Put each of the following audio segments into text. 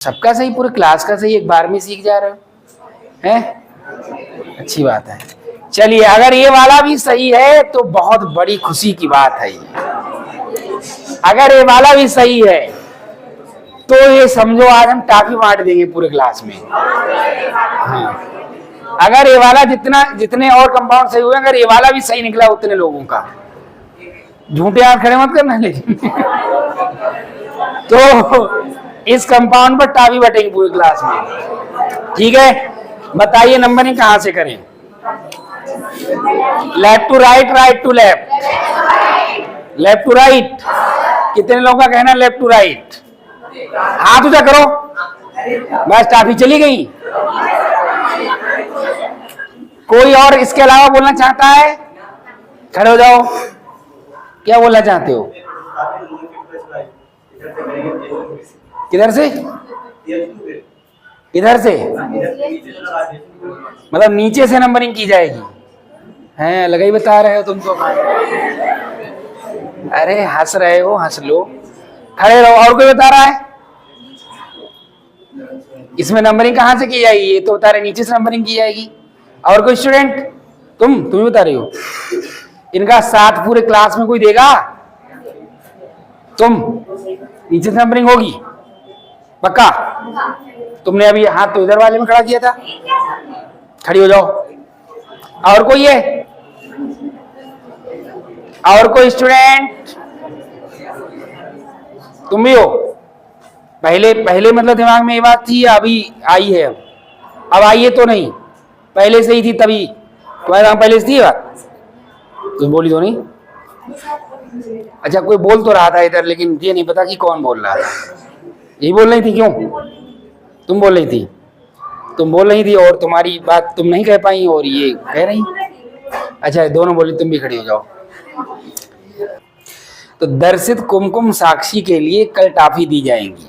सबका सही, पूरे क्लास का सही, एक बार में सीख जा रहे हो हैं। अच्छी बात है। चलिए, अगर ये वाला भी सही है तो बहुत बड़ी खुशी की बात है ये। अगर ये वाला भी सही है तो ये समझो आज हम टाफी बांट देंगे पूरे क्लास में। हाँ, अगर ये वाला जितने और कंपाउंड सही हुए, अगर ये वाला भी सही निकला उतने लोगों का, झूठे हाथ खड़े मत करना लेकिन तो इस कंपाउंड पर टाफी बटेंगे पूरी क्लास में। ठीक है, बताइए नंबरिंग कहां से करें? Left to right, right to left, left to right. कितने लोगों का कहना लेफ्ट टू राइट? हाथ ऊंचा करो। बस टाफी चली गई। कोई और इसके अलावा बोलना चाहता है? खड़े हो जाओ। क्या बोलना चाहते हो? किधर से? इधर से, मतलब नीचे से नंबरिंग की जाएगी? हैं, लगा ही बता रहे हो तुम तो। अरे हंस रहे हो, हंस लो, खड़े रहो। और कोई बता रहा है? इसमें नंबरिंग कहां से की जाएगी? ये तो बता रहे नीचे से नंबरिंग की जाएगी। और कोई स्टूडेंट? तुम बता रही हो। इनका साथ पूरे क्लास में कोई देगा? तुम नीचे से नंबरिंग होगी पक्का? तुमने अभी हाथ तो इधर वाले में खड़ा किया था। खड़ी हो जाओ। और कोई है? और कोई स्टूडेंट? तुम भी हो? पहले मतलब दिमाग में ये बात थी, अभी आई है? अब आई है तो नहीं, पहले से ही थी तभी तुम्हारे दिमाग पहले से थी बात? तुम बोली तो नहीं? अच्छा, कोई बोल तो रहा था इधर, लेकिन ये नहीं पता कि कौन बोल रहा था। यही बोल रही थी? क्यों तुम बोल रही थी? तुम बोल रही थी और तुम्हारी बात तुम नहीं कह पाई और ये कह रही। अच्छा, दोनों बोली, तुम भी खड़ी हो जाओ। तो दर्शित कुमकुम साक्षी के लिए कल टाफी दी जाएंगी,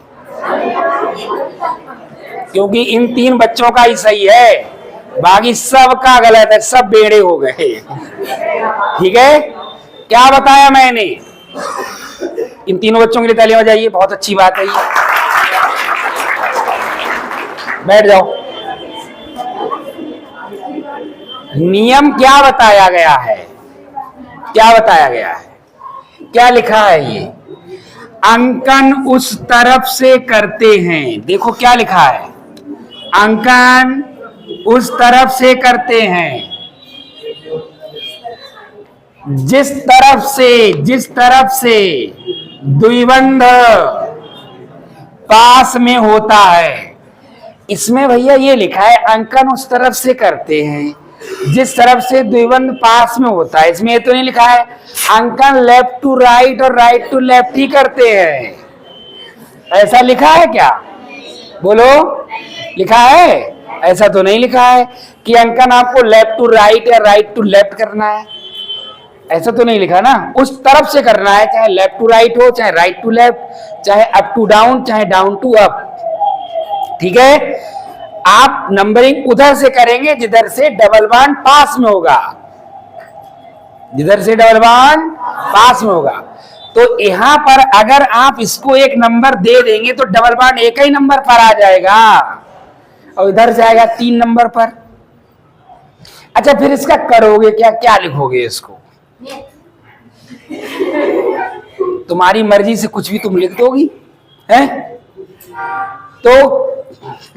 क्योंकि इन 3 बच्चों का ही सही है, बाकी सबका गलत है, सब बेड़े हो गए। ठीक है, क्या बताया मैंने? इन तीनों बच्चों के लिए तालियां बजाइए, बहुत अच्छी बात है ये। बैठ जाओ। नियम क्या बताया गया है? क्या बताया गया है? क्या लिखा है ये? अंकन उस तरफ से करते हैं। देखो क्या लिखा है, अंकन उस तरफ से करते हैं जिस तरफ से द्विबंध पास में होता है। इसमें भैया ये लिखा है अंकन उस तरफ से करते हैं जिस तरफ से द्विबंध पास में होता है। इसमें ये तो नहीं लिखा है अंकन लेफ्ट टू राइट और राइट टू लेफ्ट ही करते हैं। ऐसा लिखा है क्या? बोलो, लिखा है? ऐसा तो नहीं लिखा है कि अंकन आपको लेफ्ट टू राइट या राइट टू लेफ्ट करना है। ऐसा तो नहीं लिखा ना। उस तरफ से करना है, चाहे लेफ्ट टू राइट हो, चाहे राइट टू लेफ्ट, चाहे अप टू डाउन, चाहे डाउन टू अप। ठीक है, आप नंबरिंग उधर से करेंगे जिधर से डबल बांड पास में होगा, जिधर से डबल बांड पास में होगा। तो यहां पर अगर आप इसको एक नंबर दे देंगे तो डबल बांड एक ही नंबर पर आ जाएगा और इधर से आएगा 3 नंबर पर। अच्छा, फिर इसका करोगे क्या? क्या लिखोगे इसको? तुम्हारी मर्जी से कुछ भी तुम लिख दोगी है? तो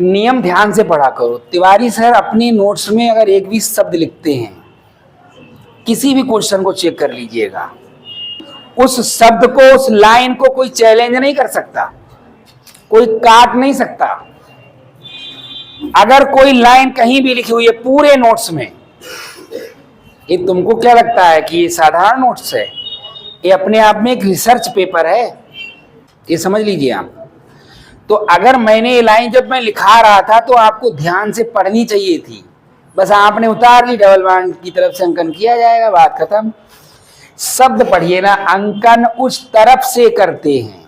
नियम ध्यान से पढ़ा करो। तिवारी सर अपने नोट्स में अगर एक भी शब्द लिखते हैं, किसी भी क्वेश्चन को चेक कर लीजिएगा, उस शब्द को, उस लाइन को कोई चैलेंज नहीं कर सकता, कोई काट नहीं सकता। अगर कोई लाइन कहीं भी लिखी हुई है पूरे नोट्स में, ये तुमको क्या लगता है कि ये साधारण नोट्स है? ये अपने आप में एक रिसर्च पेपर है, ये समझ लीजिए आप। तो अगर मैंने ये लाइन जब मैं लिखा रहा था तो आपको ध्यान से पढ़नी चाहिए थी, बस आपने उतार ली, डबल बांड की तरफ से अंकन किया जाएगा, बात खत्म। शब्द पढ़िए ना, अंकन उस तरफ से करते हैं।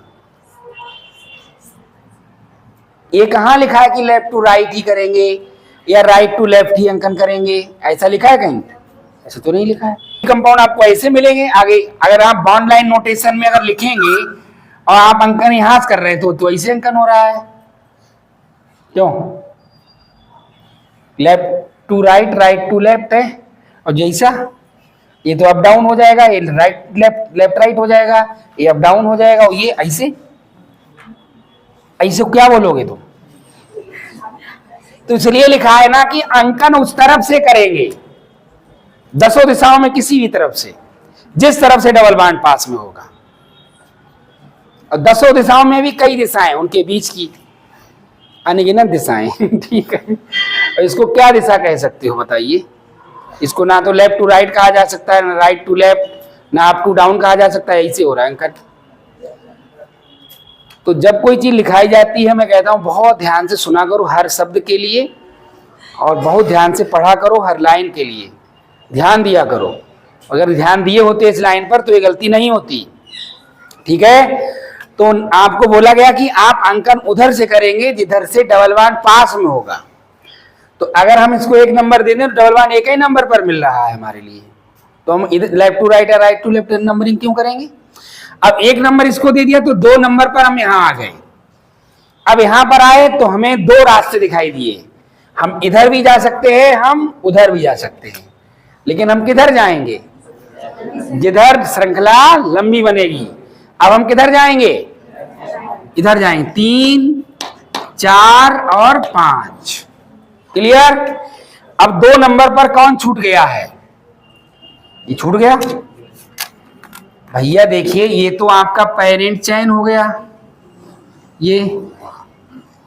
ये कहां लिखा है कि लेफ्ट टू राइट ही करेंगे या राइट टू लेफ्ट ही अंकन करेंगे? ऐसा लिखा है कहीं? ऐसा तो नहीं लिखा है। कंपाउंड आपको ऐसे मिलेंगे आगे। अगर आप बॉन्ड लाइन नोटेशन में अगर लिखेंगे और आप अंकन यहां से कर रहे हैं तो ऐसे अंकन हो रहा है। क्यों? Left to right, right to left है, और जैसा ये तो अप डाउन हो जाएगा, ये राइट लेफ्ट, लेफ्ट राइट हो जाएगा, ये अप डाउन हो जाएगा, और ये ऐसे ऐसे क्या बोलोगे तुम? तो इसलिए लिखा है ना कि अंकन उस तरफ से करेंगे, दसों दिशाओं में किसी भी तरफ से, जिस तरफ से डबल बांड पास में होगा। और दसों दिशाओं में भी कई दिशाएं, उनके बीच की अनगिनत दिशाएं। ठीक है, और इसको क्या दिशा कह सकते हो बताइए? इसको ना तो लेफ्ट टू राइट कहा जा सकता है, ना राइट टू लेफ्ट, ना अप टू डाउन कहा जा सकता है। ऐसे हो रहा है अंकन। तो जब कोई चीज लिखाई जाती है, मैं कहता हूं बहुत ध्यान से सुना करो हर शब्द के लिए, और बहुत ध्यान से पढ़ा करो हर लाइन के लिए, ध्यान दिया करो। अगर ध्यान दिए होते इस लाइन पर तो ये गलती नहीं होती। ठीक है, तो आपको बोला गया कि आप अंकन उधर से करेंगे जिधर से डबल बांड पास में होगा। तो अगर हम इसको 1 नंबर दे दें तो डबल बांड एक ही नंबर पर मिल रहा है हमारे लिए, तो हम इधर लेफ्ट टू राइट या राइट टू लेफ्ट नंबरिंग क्यों करेंगे? अब 1 नंबर इसको दे दिया तो 2 नंबर पर हम यहां आ गए। अब यहां पर आए तो हमें 2 रास्ते दिखाई दिए, हम इधर भी जा सकते हैं, हम उधर भी जा सकते हैं, लेकिन हम किधर जाएंगे? जिधर श्रृंखला लंबी बनेगी। अब हम किधर जाएंगे? इधर जाएंगे। 3, 4 और 5। क्लियर? अब 2 नंबर पर कौन छूट गया है? ये छूट गया भैया। देखिए ये तो आपका पेरेंट चयन हो गया, ये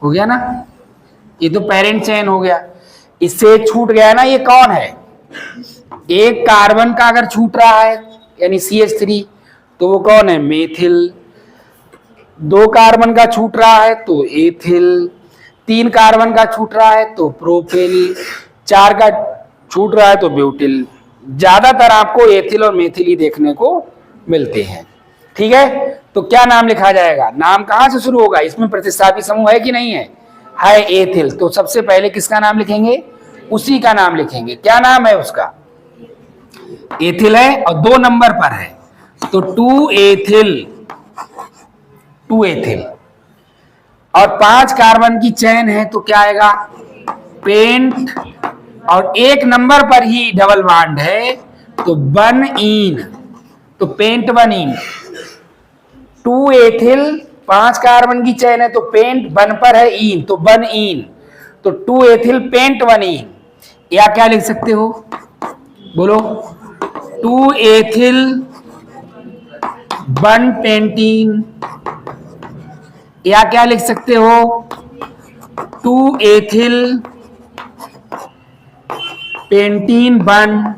हो गया ना, ये तो पेरेंट चयन हो गया, इससे छूट गया ना। ये कौन है? एक कार्बन का अगर छूट रहा है यानी CH3 तो वो कौन है? मेथिल। 2 कार्बन का छूट रहा है तो एथिल। 3 कार्बन का छूट रहा है तो प्रोपिल। 4 का छूट रहा है तो ब्यूटिल। ज्यादातर आपको एथिल और मेथिल ही देखने को मिलते हैं। ठीक है, तो क्या नाम लिखा जाएगा? नाम कहां से शुरू होगा? इसमें प्रतिस्थापी समूह है कि नहीं है? है, एथिल। तो सबसे पहले किसका नाम लिखेंगे? उसी का नाम लिखेंगे। क्या नाम है उसका? एथिल है, और 2 नंबर पर है तो 2 एथिल, 2 एथिल। और 5 कार्बन की चेन है तो क्या आएगा? पेंट। और 1 नंबर पर ही डबल बॉन्ड है तो 1 इन, तो पेंट 1 इन। 2 एथिल, 5 कार्बन की चेन है तो पेंट, 1 पर है इन तो 1 इन, तो 2 एथिल पेंट 1 इन। या क्या लिख सकते हो? बोलो। 2 एथिल 1 पेंटीन। या क्या लिख सकते हो? 2 एथिल पेंटीन 1।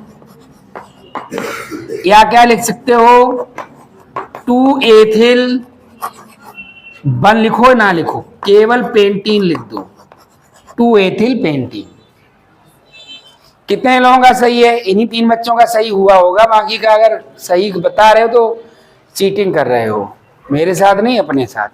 या क्या लिख सकते हो? 2 एथिल 1 लिखो ना लिखो, केवल पेंटीन लिख दो, 2 एथिल पेंटीन। कितने लोगों का सही है? इन्हीं 3 बच्चों का सही हुआ होगा, बाकी का अगर सही बता रहे हो तो चीटिंग कर रहे हो, मेरे साथ नहीं अपने साथ।